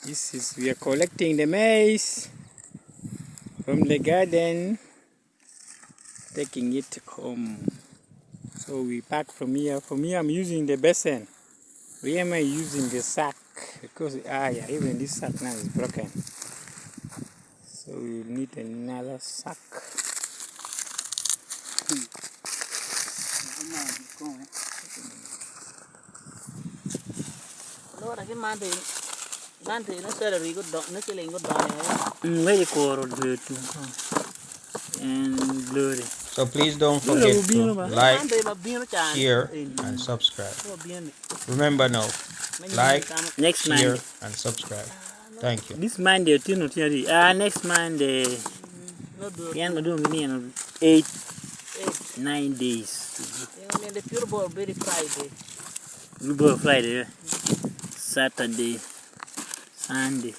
We are collecting the maize from the garden, taking it home. So we pack from here. From here I'm using the basin. Where am I using the sack? Because even this sack now is broken. So we need another sack. And blurry. So please don't forget to like, share, and subscribe. Remember now, like, Next share, Monday. and subscribe. Thank you. This Monday, next Monday. Yan do 8-9 days. Pure Friday, Saturday, Sunday.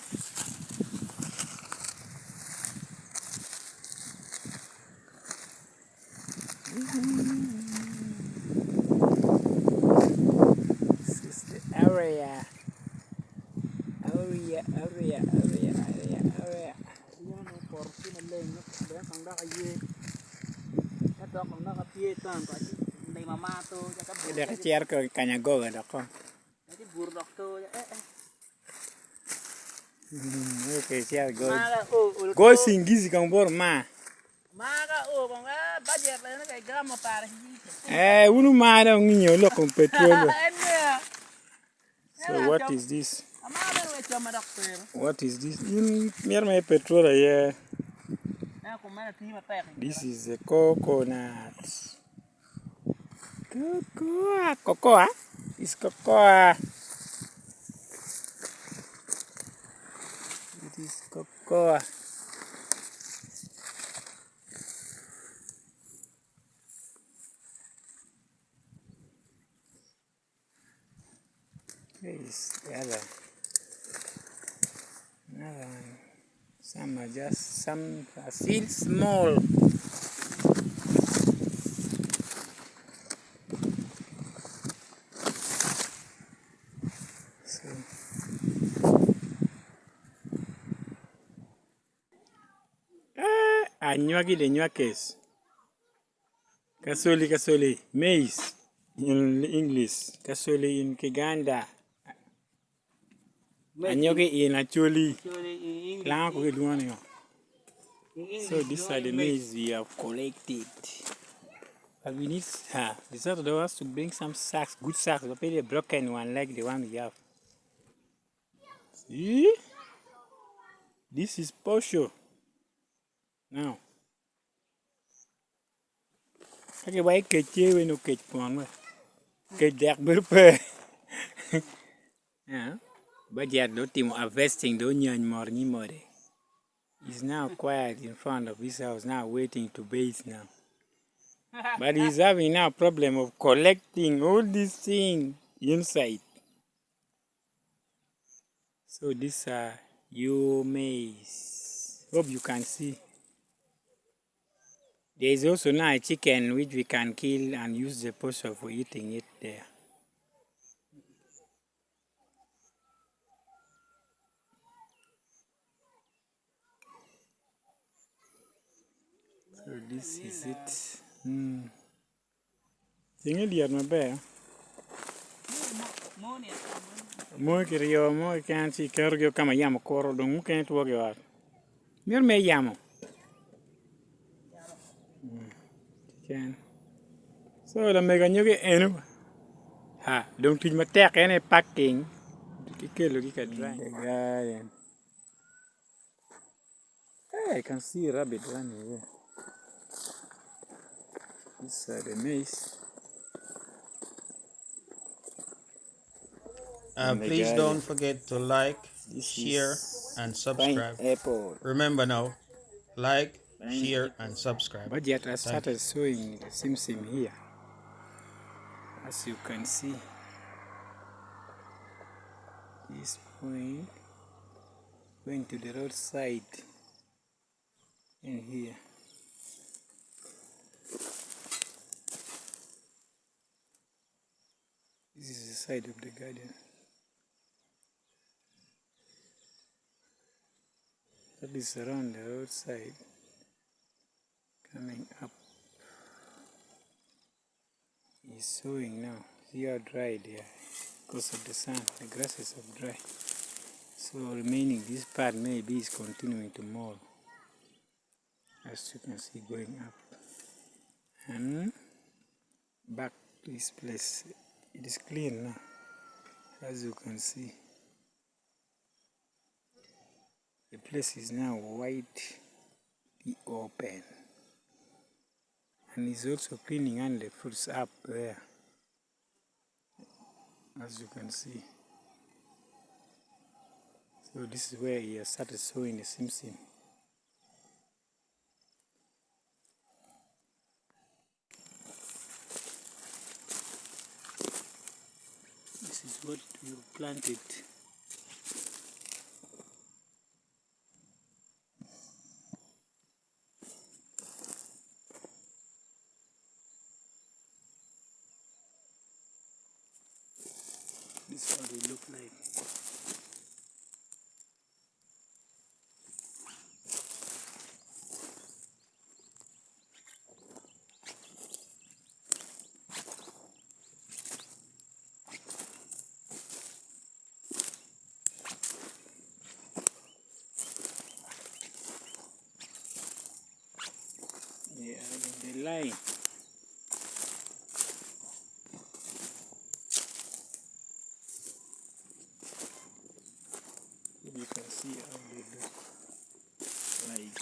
This is the area. Ada keciar ke kanyago ada ko. Okay, siar go singizi kang bor ma. Unu ma da nginyo lo con petrol. So what is this? What is this? Mir me petrol here. This is a coconut. Cocoa. It's cocoa. It is cocoa. Where is the other? Another one. Some are still small. So anywagi de nyakes. Kasoli. Maize in English. Kasoli in Kiganda. Anyogi in Acholi. So these are the maize we have collected. But we need the sort of us to bring some sacks, good sacks, but the broken one like the one we have. See? This is posho. Now. Okay, why catch you when you catch one? Catch that burper. Yeah. But yeah, don't team harvesting don't you more anymore. He's now quiet in front of his house, now waiting to bathe now. But he's having now problem of collecting all these things inside. So these are your maize. Hope you can see. There is also now a chicken which we can kill and use the posho for eating it there. So this is it. Tinggal dia na ba? Mo kirio mo kan si kergyo kama yamo koro dong kan to gyo. Mir me yamo. Can. So la mega nyoge enu. Ha, don't tuj ma tek ene packing. Kikelo ki ka dry. The garden. Hey, I can see rabbit running here. These are the maize. Please don't forget to like, share, and subscribe. Remember now, like, share, and subscribe. But yet I started sowing the simsim here. As you can see, this point going to the roadside in here. This is the side of the garden. That is around the roadside, coming up. He's sowing now. See how dry they are because of the sun. The grasses are dry. So remaining this part maybe is continuing to mold, as you can see, going up and back to this place. It is clean now, as you can see. The place is now widely open, and he's also cleaning and the fruits up there, as you can see. So this is where he has started sowing the simsim. This is what you planted. This is how they look like. They are in the line. You can see how they look like.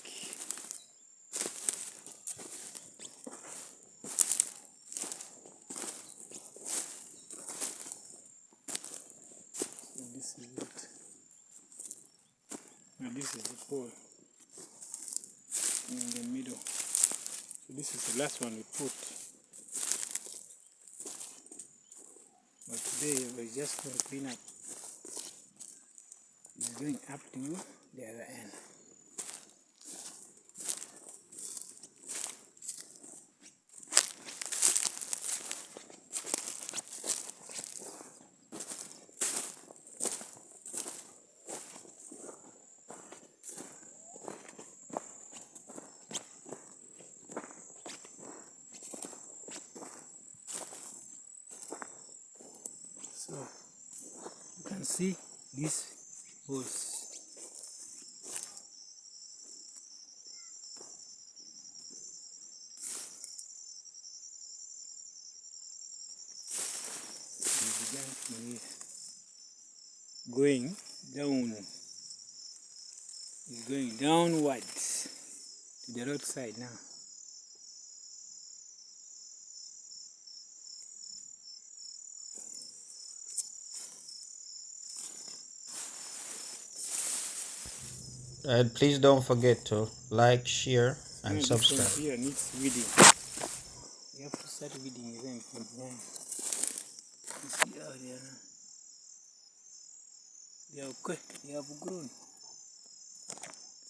So this is it. Now this is the pole in the middle. So this is the last one we put. But today we're just going to clean up. It's going up to the other end. So you can see this hose. Going down. It's going downwards to the roadside now. Please don't forget to like, share, and subscribe. This one here needs weeding. You have to start weeding them from behind. You see how they are. They are okay. They have grown.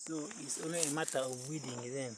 So it's only a matter of weeding them.